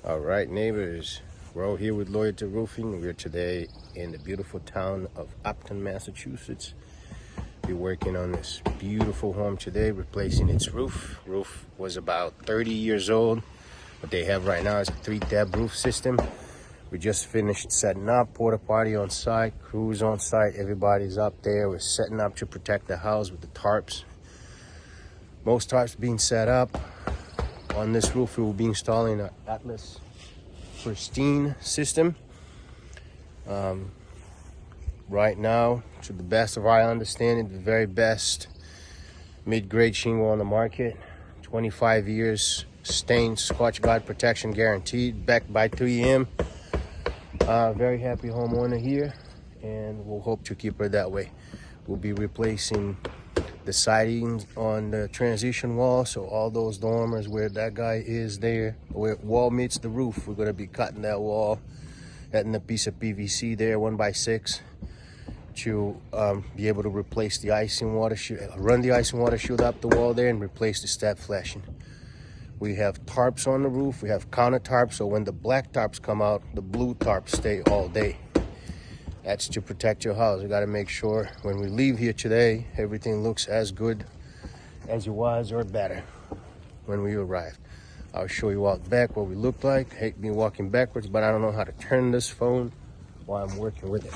All right, neighbors, we're all here with Loyalty Roofing. We're today in the beautiful town of Upton, Massachusetts. We're working on this beautiful home today, replacing its roof. Roof was about 30 years old. What they have right now is a 3-tab roof system. We just finished setting up, porta potty on site, crews on site, everybody's up there. We're setting up to protect the house with the tarps. Most tarps being set up. On this roof, we will be installing an Atlas Pristine system. Right now, to the best of our understanding, the very best mid-grade shingle on the market. 25 years stained Scotch Guard protection guaranteed, backed by 3M. Very happy homeowner here, and we'll hope to keep her that way. We'll be replacing the siding on the transition wall, so all those dormers where that guy is there, where wall meets the roof, we're going to be cutting that wall, adding a piece of PVC there, 1x6, to be able to replace the icing water chute, run the icing water chute up the wall there and replace the step flashing. We have tarps on the roof, we have counter tarps, so when the black tarps come out, the blue tarps stay all day. That's to protect your house. You got to make sure when we leave here today, everything looks as good as it was or better when we arrived. I'll show you out back what we look like. Hate me walking backwards, but I don't know how to turn this phone while I'm working with it.